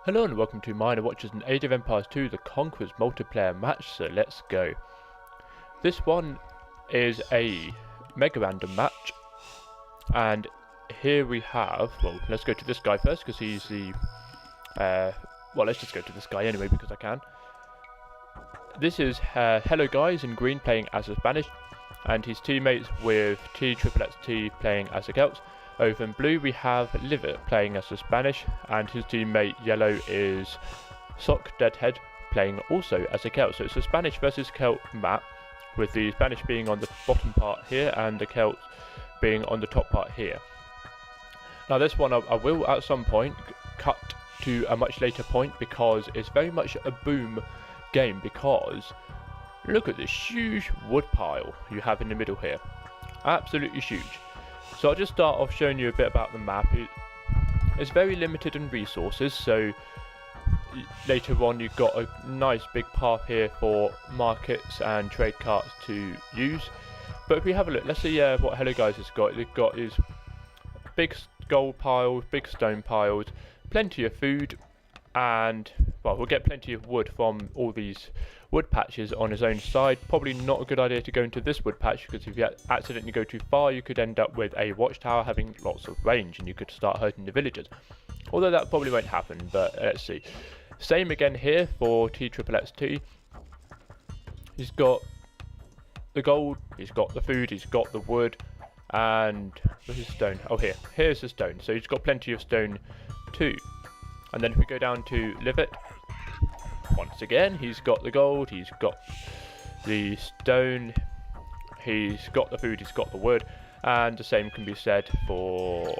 Hello and welcome to mine and watches an Age of Empires 2 the Conquerors multiplayer match, so let's go. This one is a mega random match, and here we have, well, let's go to this guy first because he's the, well, let's just go to this guy anyway because I can. This is helloguys in green playing as a Spanish, and his teammates with TXXXT playing as the Celts. Over in blue we have liivet playing as the Spanish, and his teammate yellow is Deadhead playing also as a Celt. So it's a Spanish versus Celt map, with the Spanish being on the bottom part here and the Celts being on the top part here. Now this one I will at some point cut to a much later point because it's very much a boom game, because look at this huge wood pile you have in the middle here. Absolutely huge. So I'll just start off showing you a bit about the map. It's very limited in resources, so later on you've got a nice big path here for markets and trade carts to use. But if we have a look, let's see what helloguys has got. They've got is big gold piles, big stone piles, plenty of food, and well, we'll get plenty of wood from all these wood patches on his own side. Probably not a good idea to go into this wood patch, because if you accidentally go too far you could end up with a watchtower having lots of range and you could start hurting the villagers. Although that probably won't happen, but let's see. Same again here for TXXXT. He's got the gold, he's got the food, he's got the wood, and where's his stone? Oh, here's the stone. So he's got plenty of stone too. And then if we go down to liivet, once again he's got the gold, he's got the stone, he's got the food, he's got the wood, and the same can be said for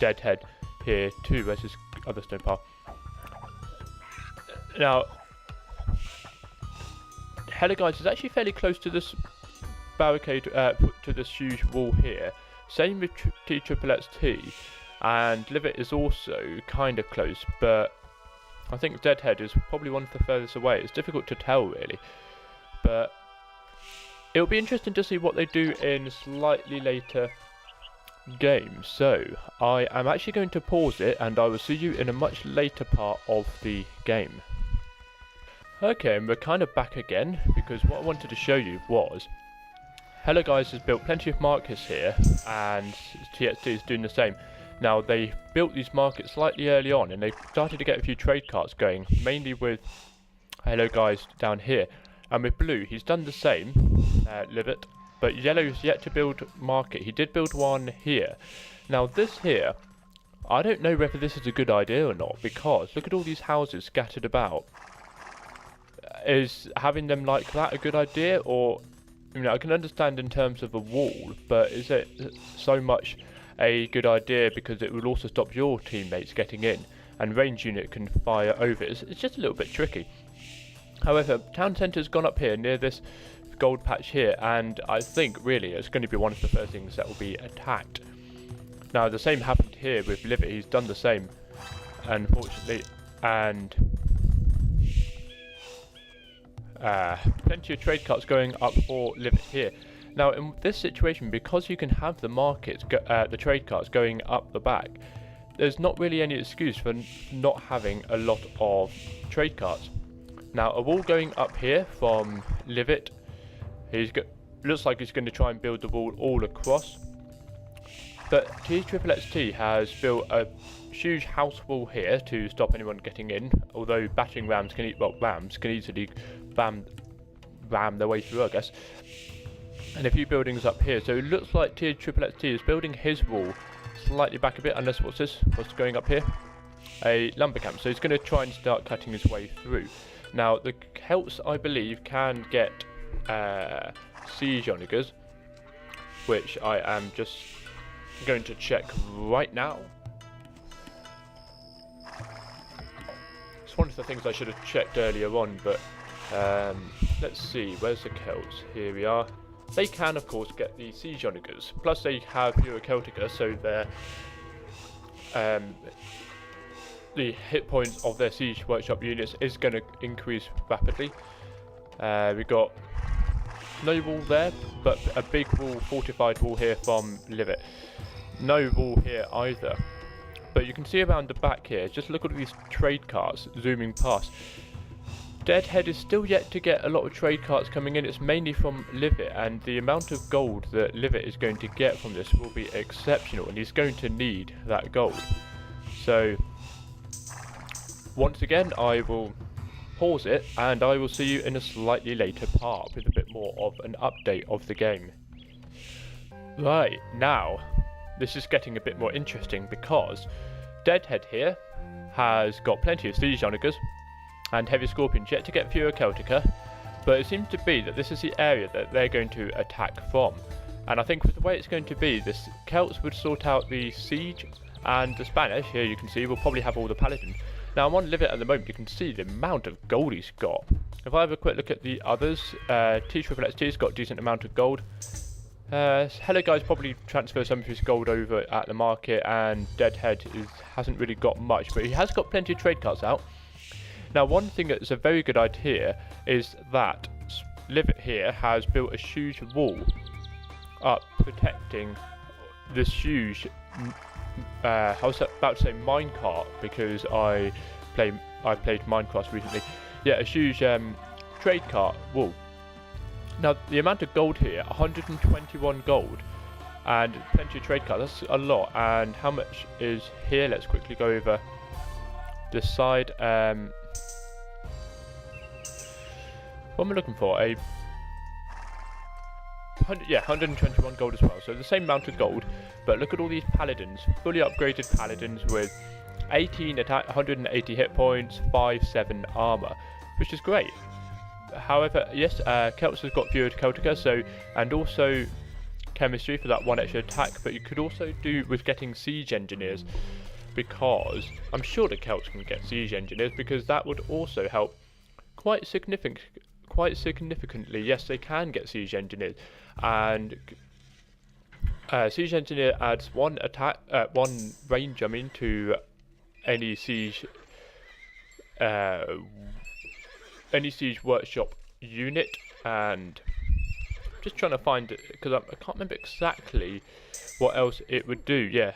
Deadhead here too. Where's his other stone pile? Now helloguys is actually fairly close to this barricade, to this huge wall here. Same with TXXXT, and liivet is also kind of close, but I think Deadhead is probably one of the furthest away. It's difficult to tell really, but it'll be interesting to see what they do in slightly later games. So I am actually going to pause it and I will see you in a much later part of the game. Okay, and we're kind of back again, because what I wanted to show you was helloguys has built plenty of markets here, and TXT is doing the same. Now they built these markets slightly early on and they started to get a few trade carts going, mainly with helloguys down here. And with blue he's done the same, liivet, but yellow's yet to build market. He did build one here. Now this here, I don't know whether this is a good idea or not, because look at all these houses scattered about. Is having them like that a good idea? Or, you know, I can understand in terms of a wall, but is it so much a good idea because it will also stop your teammates getting in, and range unit can fire over it? It's just a little bit tricky. However, town centre's gone up here near this gold patch here, and I think really it's going to be one of the first things that will be attacked. Now the same happened here with liivet. He's done the same, unfortunately, and plenty of trade carts going up for liivet here. Now in this situation, because you can have the markets, the trade carts going up the back, there's not really any excuse for not having a lot of trade carts. Now a wall going up here from liivet, looks like he's going to try and build the wall all across, but TXXXT has built a huge house wall here to stop anyone getting in, although battering rams can easily ram their way through, I guess. And a few buildings up here, so it looks like TXXXT is building his wall slightly back a bit, unless what's going up here? A lumber camp. So he's going to try and start cutting his way through. Now the Celts, I believe, can get siege onagers, which I am just going to check right now. It's one of the things I should have checked earlier on, but let's see, where's the Celts? Here we are. They can of course get the siege onagers, plus they have fewer Celtica, so their the hit points of their siege workshop units is going to increase rapidly. We've got no wall there, but a big wall, fortified wall here from liivet. No wall here either. But you can see around the back here, just look at these trade carts zooming past. Deadhead is still yet to get a lot of trade carts coming in. It's mainly from liivet, and the amount of gold that liivet is going to get from this will be exceptional, and he's going to need that gold. So once again, I will pause it, and I will see you in a slightly later part with a bit more of an update of the game. Right, now this is getting a bit more interesting, because Deadhead here has got plenty of Siege Onagers and Heavy Scorpions, yet to get fewer Celtica, but it seems to be that this is the area that they're going to attack from. And I think with the way it's going to be, the Celts would sort out the siege, and the Spanish, here you can see, will probably have all the paladins. Now I'm on liivet at the moment, you can see the amount of gold he's got. If I have a quick look at the others, TXXXT's got a decent amount of gold. helloguys probably transfer some of his gold over at the market, and Deadhead hasn't really got much, but he has got plenty of trade carts out. Now one thing that's a very good idea is that liivet here has built a huge wall up protecting this huge, I was about to say minecart because I played Minecraft recently. Yeah, a huge trade cart wall. Now the amount of gold here, 121 gold, and plenty of trade carts, that's a lot. And how much is here? Let's quickly go over this side. What am I looking for? 121 gold as well. So the same amount of gold, but look at all these paladins, fully upgraded paladins with 18 attack, 180 hit points, 5/7 armor, which is great. However, yes, Celts has got fewer Celtica, so, and also chemistry for that one extra attack, but you could also do with getting siege engineers, because I'm sure the Celts can get siege engineers, because that would also help quite significantly. Yes, they can get siege engineers, and siege engineer adds one range, to any siege workshop unit. And just trying to find it, because I can't remember exactly what else it would do. Yeah,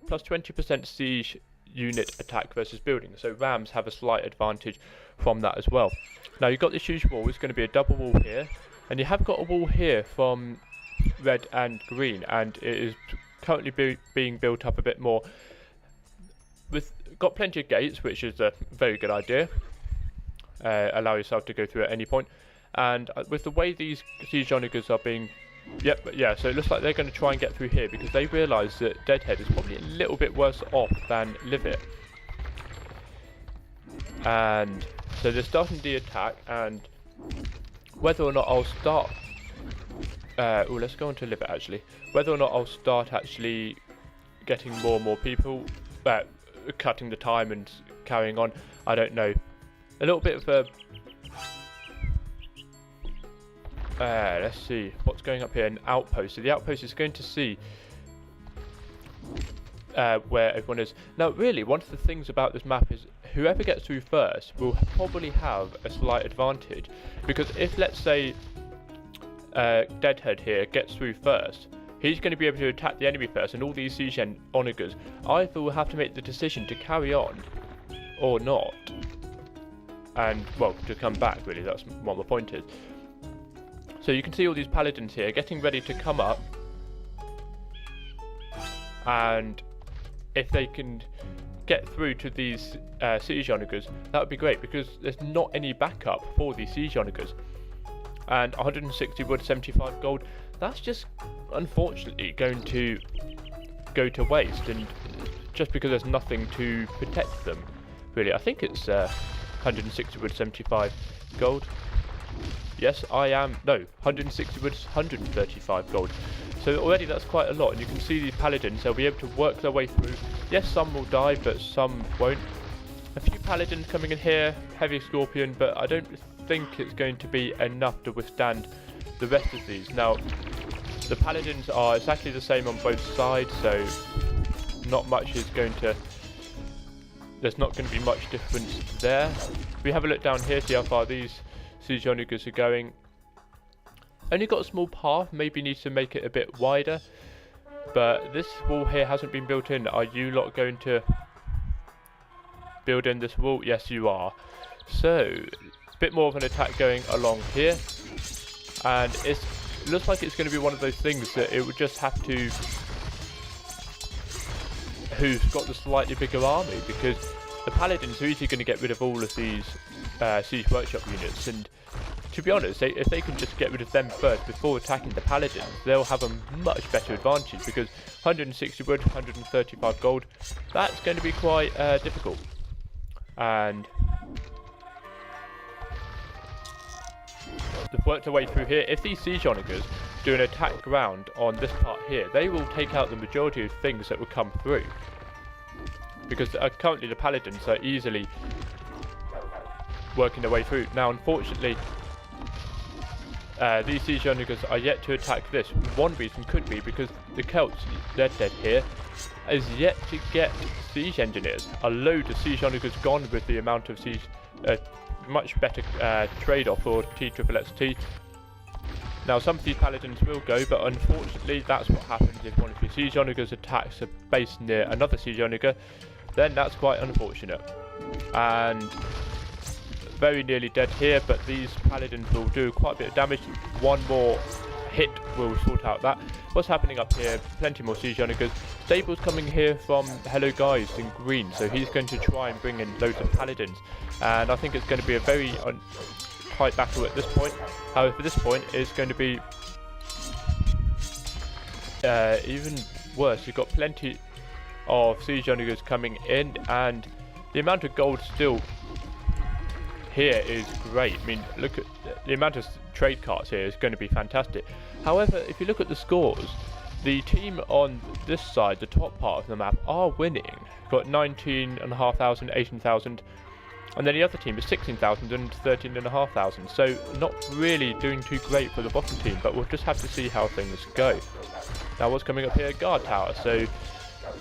plus 20% siege unit attack versus building, so rams have a slight advantage from that as well. Now you've got this huge wall, it's going to be a double wall here, and you have got a wall here from red and green, and it is currently being built up a bit more. Got plenty of gates, which is a very good idea. Allow yourself to go through at any point, and with the way these siege onagers are being, so it looks like they're going to try and get through here, because they realise that Deadhead is probably a little bit worse off than liivet. And so they're starting the attack, and whether or not I'll start, let's go on to liivet actually. Whether or not I'll start actually getting more and more people, cutting the time and carrying on, I don't know. A little bit of a, let's see what's going up here. An outpost. So the outpost is going to see where everyone is. Now really, one of the things about this map is whoever gets through first will probably have a slight advantage, because if, let's say, Deadhead here gets through first, he's going to be able to attack the enemy first, and all these siege onagers either will have to make the decision to carry on or not, and well, to come back. Really, that's what my point is. So you can see all these paladins here getting ready to come up, and if they can get through to these siege onagers, that would be great, because there's not any backup for these siege onagers. And 160 wood, 75 gold, that's just unfortunately going to go to waste, and just because there's nothing to protect them really. I think it's 160 wood, 75 gold. Yes, I am. No, 160 wood, 135 gold. So already that's quite a lot, and you can see these paladins, they'll be able to work their way through. Yes, some will die, but some won't. A few paladins coming in here, heavy scorpion, but I don't think it's going to be enough to withstand the rest of these. Now, the paladins are exactly the same on both sides, so not much is going to, there's not going to be much difference there. If we have a look down here, see how far these siege onagers are going. Only got a small path, maybe need to make it a bit wider. But this wall here hasn't been built in. Are you lot going to build in this wall? Yes, you are. So, a bit more of an attack going along here. And it looks like it's going to be one of those things that it would just have to... who's got the slightly bigger army, because the Paladins are easily going to get rid of all of these Siege Workshop units, and to be honest, if they can just get rid of them first before attacking the Paladins, they'll have a much better advantage, because 160 wood, 135 gold, that's going to be quite difficult. And they've worked their way through here. If these Siege Onagers do an attack round on this part here, they will take out the majority of things that will come through, because currently the Paladins are easily working their way through. Now unfortunately these Siege Onagers are yet to attack this. One reason could be because the Celts, they're dead here, is yet to get Siege Engineers. A load of Siege Onagers gone with the amount of Siege, much better trade-off for TXXXT. Now some of these Paladins will go, but unfortunately that's what happens if one of your Siege Onagers attacks a base near another Siege Onager. Then that's quite unfortunate. And very nearly dead here, but these Paladins will do quite a bit of damage. One more hit will sort out that. What's happening up here? Plenty more Siege Onagers. Stable's coming here from helloguys in green, so he's going to try and bring in loads of Paladins. And I think it's going to be a very tight battle at this point. However, this point is going to be even worse. You've got plenty of Siege Onagers coming in, and the amount of gold still here is great. I mean, look at the amount of trade carts here is going to be fantastic. However, if you look at the scores, the team on this side, the top part of the map, are winning. Got 19,500, 18,000, and then the other team is 16,000 and 13,500. So not really doing too great for the bottom team, but we'll just have to see how things go. Now what's coming up here? Guard tower. So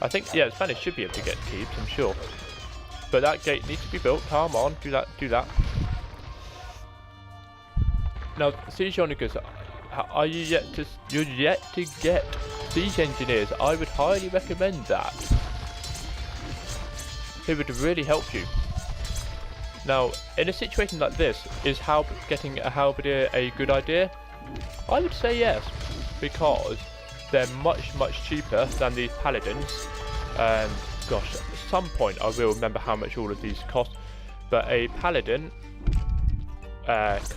I think, yeah, Spanish should be able to get keeps, I'm sure. But that gate needs to be built. Come on, do that, do that. Now, Siege Onagers, are you yet to? You're yet to get Siege Engineers. I would highly recommend that. It would really help you. Now, in a situation like this, is getting a halberdier a good idea? I would say yes, because they're much cheaper than these Paladins. Gosh, at some point I will remember how much all of these cost, but a Paladin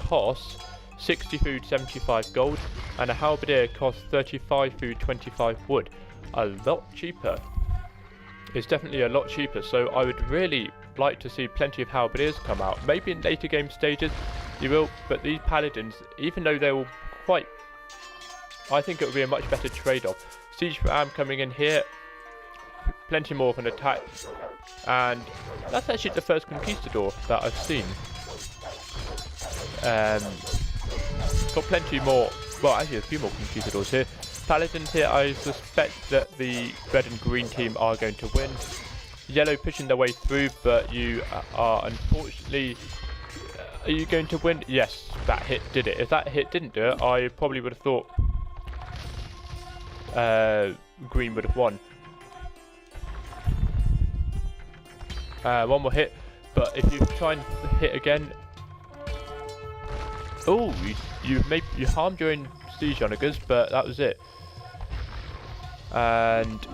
costs 60 food, 75 gold, and a halberdier costs 35 food, 25 wood. A lot cheaper. It's definitely a lot cheaper, so I would really like to see plenty of halberdiers come out. Maybe in later game stages you will, but these Paladins, even though they will quite... I think it would be a much better trade-off. Siege Ram coming in here, plenty more of an attack, and that's actually the first Conquistador that I've seen. Got plenty more, well actually a few more Conquistadors here. Paladins here, I suspect that the red and green team are going to win. Yellow pushing their way through, but you are unfortunately... are you going to win? Yes, that hit did it. If that hit didn't do it, I probably would have thought green would have won. One more hit, but if you try and hit again... oh, you harmed your own Siege Onagers, but that was it. And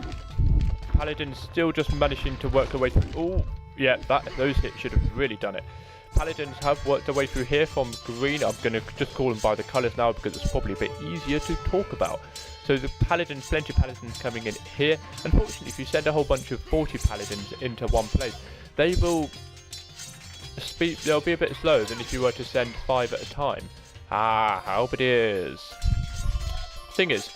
Paladins still just managing to work their way through. Oh, yeah, those hits should have really done it. Paladins have worked their way through here from green. I'm going to just call them by the colours now because it's probably a bit easier to talk about. So the Paladins, plenty of Paladins coming in here. Unfortunately, if you send a whole bunch of 40 Paladins into one place, they will they'll be a bit slower than if you were to send 5 at a time. Ah, halberdiers. Thing is,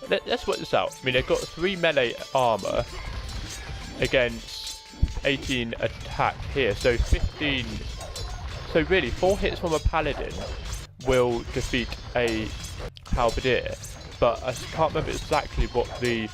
let's work this out. I mean, they've got 3 melee armor against 18 attack here, so 15. So really, 4 hits from a Paladin will defeat a halberdier. But I can't remember exactly what the